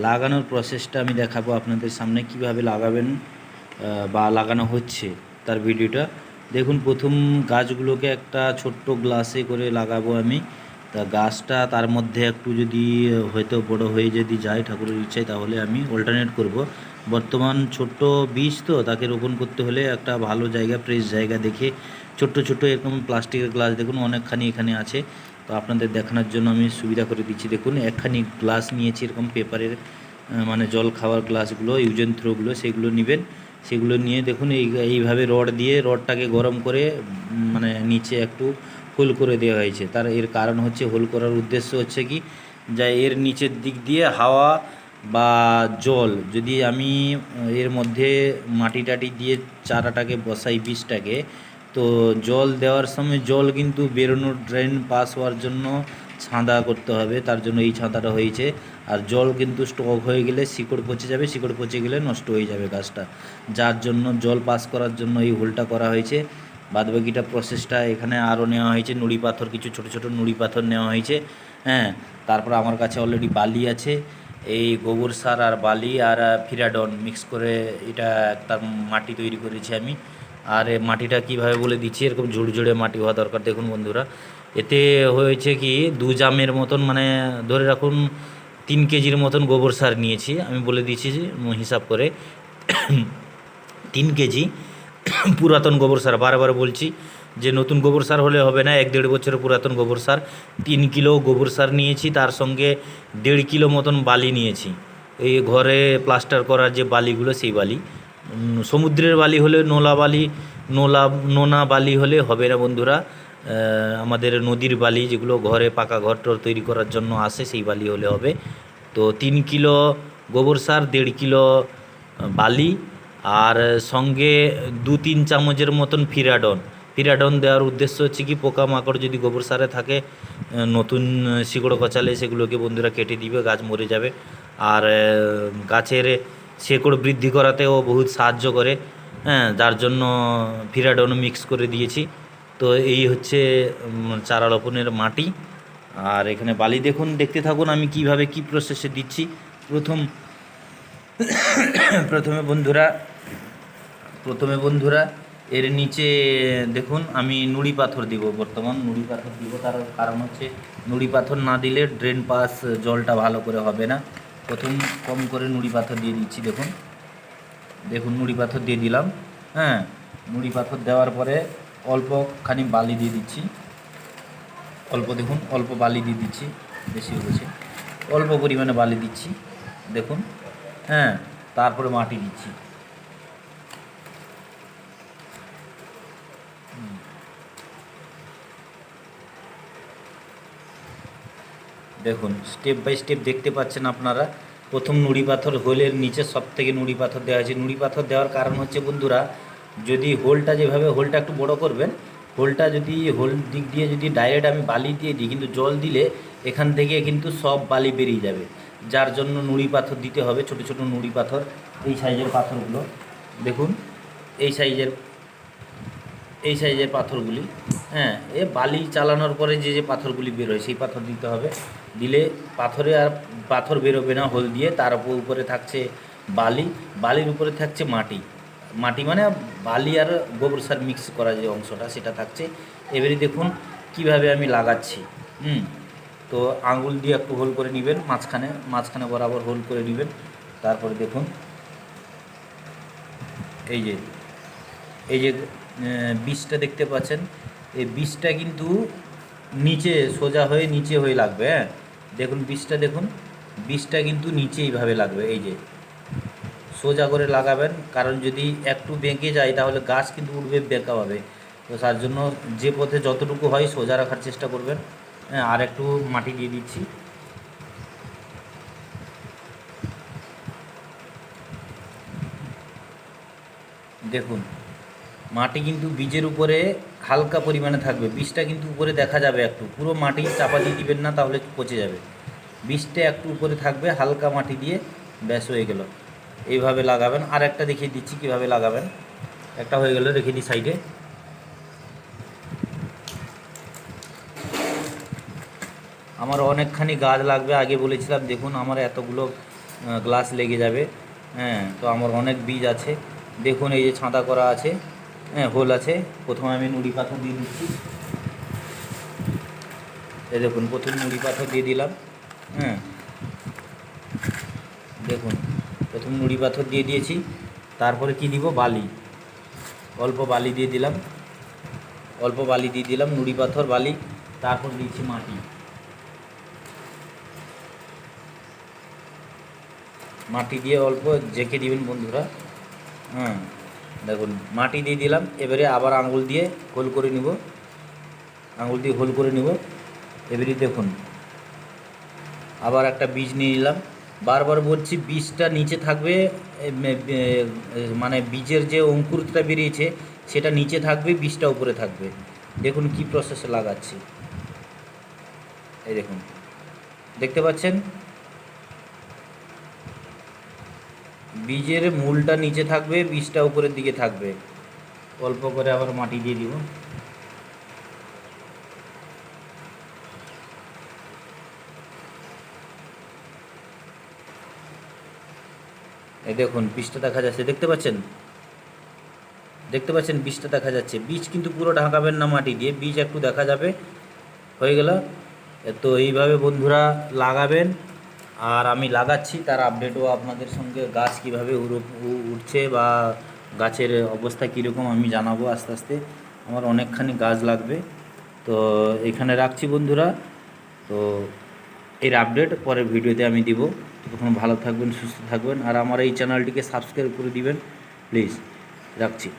লাগানোর প্রসেসটা আমি দেখাবো আপনাদের সামনে কিভাবে লাগাবেন বা লাগানো হচ্ছে তার ভিডিওটা দেখুন। প্রথম গাছগুলোকে একটা ছোট্ট গ্লাসে করে লাগাবো আমি। তা গাছটা তার মধ্যে একটু যদি হয়তো বড় হয়ে যদি যায় ঠাকুরের ইচ্ছায়, তাহলে আমি অল্টারনেট করব। বর্তমান ছোট্ট বীজ তো তাকে রোপণ করতে হলে একটা ভালো জায়গা, ফ্রেশ জায়গা দেখে ছোট্ট ছোট্ট এরকম প্লাস্টিকের গ্লাস দেখুন অনেকখানি এখানে আছে। তো আপনাদের দেখানোর জন্য আমি সুবিধা করে দিচ্ছি। দেখুন একখানি গ্লাস নিয়েছি এরকম পেপারের, মানে জল খাওয়ার গ্লাসগুলো, ইউজ অ্যান্ড থ্রোগুলো, সেগুলো নেবেন। সেগুলো নিয়ে দেখুন এইভাবে রড দিয়ে রডটাকে গরম করে মানে নিচে একটু হোল করে দেওয়া হয়েছে। এর কারণ হচ্ছে, হোল করার উদ্দেশ্য হচ্ছে কি, যা এর নিচের দিক দিয়ে হাওয়া বা জল যদি আমি এর মধ্যে মাটি টাটি দিয়ে চারাটাকে বসাই, বীজটাকে, তো জল দেওয়ার সময় জল কিন্তু বেরোনোর, ড্রেন পাস হওয়ার জন্য ছাঁদা করতে হবে। তার জন্য এই ছাঁদাটা হয়েছে। আর জল কিন্তু স্টক হয়ে গেলে শিকড় পচে যাবে, শিকড় পচে গেলে নষ্ট হয়ে যাবে গাছটা। যার জন্য জল পাস করার জন্য এই হোলটা করা হয়েছে। বাদবাকিটা প্রসেসটা এখানে আরও নেওয়া হয়েছে, নুড়ি পাথর, কিছু ছোটো ছোটো নুড়ি পাথর নেওয়া হয়েছে। হ্যাঁ, তারপর আমার কাছে অলরেডি বালি আছে। এই গোবর সার আর বালি আর ফিরাডন মিক্স করে এটা একটা মাটি তৈরি করেছি আমি। আর মাটিটা কীভাবে বলে দিচ্ছি, এরকম ঝুড়ঝুড়ে মাটি হওয়া দরকার। দেখুন বন্ধুরা, এতে হয়েছে কি, 2 জামের মতন, মানে ধরে রাখুন 3 কেজির মতন গোবর সার নিয়েছি। আমি বলে দিচ্ছি হিসাব করে, 3 কেজি পুরাতন গোবর সার। বারবার বলছি যে নতুন গোবর সার হলে হবে না, 1-1.5 বছরের পুরাতন গোবর সার। 3 কিলো গোবর সার নিয়েছি, তার সঙ্গে 1.5 কিলো মতন বালি নিয়েছি। এই ঘরে প্লাস্টার করার যে বালিগুলো, সেই বালি। সমুদ্রের বালি হলে, নোনা বালি হলে হবে না বন্ধুরা। আমাদের নদীর বালি, যেগুলো ঘরে পাকা ঘর টর তৈরি করার জন্য আসে, সেই বালি হলে হবে। তো 3 কিলো গোবর সার, 1.5 কিলো বালি, আর সঙ্গে 2-3 চামচের মতন ফিরাডন দেওয়ার উদ্দেশ্য হচ্ছে কি, পোকামাকড় যদি গোবর সারে থাকে, নতুন শিকড় গজালে সেগুলোকে বন্ধুরা কেটে দিবে, গাছ মরে যাবে। আর গাছের শেকড় বৃদ্ধি করাতেও বহুত সাহায্য করে। হ্যাঁ, যার জন্য ফিরাডন মিক্স করে দিয়েছি। তো এই হচ্ছে চারা রোপণের মাটি। আর এখানে বালি দেখুন, দেখতে থাকুন আমি কিভাবে কি প্রসেসে দিচ্ছি। প্রথমে বন্ধুরা এর নিচে দেখুন আমি নুড়ি পাথর দিব। বর্তমান নুড়ি পাথর দিব, তার কারণ হচ্ছে নুড়ি পাথর না দিলে ড্রেন পাস জলটা ভালো করে হবে না। প্রথম কম করে নুড়ি পাথর দিয়ে দিচ্ছি। দেখুন নুড়ি পাথর দিয়ে দিলাম। হ্যাঁ, নুড়ি পাথর দেওয়ার পরে অল্পখানি বালি দিয়ে দিচ্ছি। অল্প বালি দিয়ে দিচ্ছি, বেশি হয়েছে, অল্প পরিমাণে বালি দিচ্ছি দেখুন। হ্যাঁ, তারপরে মাটি দিচ্ছি। দেখুন স্টেপ বাই স্টেপ দেখতে পাচ্ছেন আপনারা। প্রথম নুড়ি পাথর, হোলের নিচে সব থেকে নুড়ি পাথর দেওয়া হয়েছে। নুড়ি পাথর দেওয়ার কারণ হচ্ছে বন্ধুরা, যদি হোলটা একটু বড় করবেন, হোলটা যদি হোল দিক দিয়ে যদি ডাইরেক্ট আমি বালি দিয়ে দিই, কিন্তু জল দিলে এখান থেকে কিন্তু সব বালি বেরিয়ে যাবে। যার জন্য নুড়ি পাথর দিতে হবে, ছোটো ছোটো নুড়ি পাথর, এই সাইজের পাথরগুলো দেখুন, এই সাইজের পাথরগুলি। হ্যাঁ, বালি চালানোর পরে যে পাথরগুলি বেরোয়, সেই পাথর দিতে হবে। দিলে পাথর বেরোবে না হোল দিয়ে। তার উপরে থাকছে বালির উপরে থাকছে মাটি মানে বালি আর গোবর সার মিক্স করা যে অংশটা, সেটা থাকছে। এবারে দেখুন কিভাবে আমি লাগাচ্ছি। তো আঙুল দিয়ে একটু হোল করে নেবেন, মাঝখানে বরাবর হোল করে নেবেন। তারপরে দেখুন এই যে বীজটা দেখতে পাচ্ছেন, এই বীজটা কিন্তু সোজা হয়ে নিচে হয়ে লাগবে। হ্যাঁ, দেখুন বীজটা কিন্তু নিচে এইভাবে লাগবে। এই যে সোজা করে লাগাবেন, কারণ যদি একটু বেঁকে যায় তাহলে গাছ কিন্তু উঠবে বেঁকাভাবে। তো তার জন্য যে পথে যতটুকু হয় সোজা রাখার চেষ্টা করবেন। হ্যাঁ, আর একটু মাটি দিয়ে দিচ্ছি। দেখুন মাটি কিন্তু বীজের উপরে হালকা পরিমাণে থাকবে, বীজটা কিন্তু উপরে দেখা যাবে একটু। পুরো মাটি চাপা দিয়ে দিবেন না, তাহলে পচে যাবে। বীজটা একটু উপরে থাকবে, হালকা মাটি দিয়ে, ব্যাস হয়ে গেল। এইভাবে লাগাবেন। আর একটা দেখিয়ে দিচ্ছি কীভাবে লাগাবেন। একটা হয়ে গেল, রেখে দিই সাইডে। আমার অনেকখানি গাছ লাগবে, আগে বলেছিলাম। দেখুন আমার এতগুলো গ্লাস লেগে যাবে। হ্যাঁ, তো আমার অনেক বীজ আছে। দেখুন এই যে ছাঁদা করা আছে, হ্যাঁ হোল আছে। প্রথমে আমি নুড়ি পাথর দিয়ে দিচ্ছি। এই দেখুন প্রথম নুড়ি পাথর দিয়ে দিলাম। হ্যাঁ দেখুন প্রথম নুড়ি পাথর দিয়ে দিয়েছি। তারপরে কি দিব, বালি, অল্প বালি দিয়ে দিলাম, অল্প বালি দিয়ে দিলাম, নুড়ি পাথর বালি। তারপর দিচ্ছি মাটি, মাটি দিয়ে অল্প জেঁকে দিবেন বন্ধুরা। হ্যাঁ দেখুন মাটি দিয়ে দিলাম। এবারে আবার আঙুল দিয়ে হোল করে নিব, আঙুল দিয়ে হোল করে নিব। এবারে দেখুন আবার একটা বীজ নিয়ে নিলাম। বারবার বলছি বীজটা নিচে থাকবে, মানে বীজের যে অঙ্কুরটা বেরিয়েছে সেটা নিচে থাকবে, বীজটা উপরে থাকবে। দেখুন কি প্রসেসে লাগাচ্ছি, এই দেখুন দেখতে পাচ্ছেন বীজের মূলটা নিচে থাকবে, বীজটা উপরের দিকে থাকবে। অল্প করে আবার মাটি দিয়ে দিব। এই দেখুন বীজটা দেখা যাচ্ছে, দেখতে পাচ্ছেন, দেখতে পাচ্ছেন বীজটা দেখা যাচ্ছে। বীজ কিন্তু পুরো ঢাকাবেন না মাটি দিয়ে, বীজ একটু দেখা যাবে। হয়ে গেল। তো এইভাবে বন্ধুরা লাগাবেন। আর আমি লাগাচ্ছি, তার আপডেটও আপনাদের সঙ্গে, গাছ কীভাবে উঠছে বা গাছের অবস্থা কীরকম আমি জানাবো আস্তে আস্তে। আমার অনেকখানি গাছ লাগবে। তো এখানে রাখছি বন্ধুরা। তো এর আপডেট পরের ভিডিওতে আমি দিব। তখন ভালো থাকবেন, সুস্থ থাকবেন, আর আমার এই চ্যানেলটিকে সাবস্ক্রাইব করে দিবেন প্লিজ। রাখছি।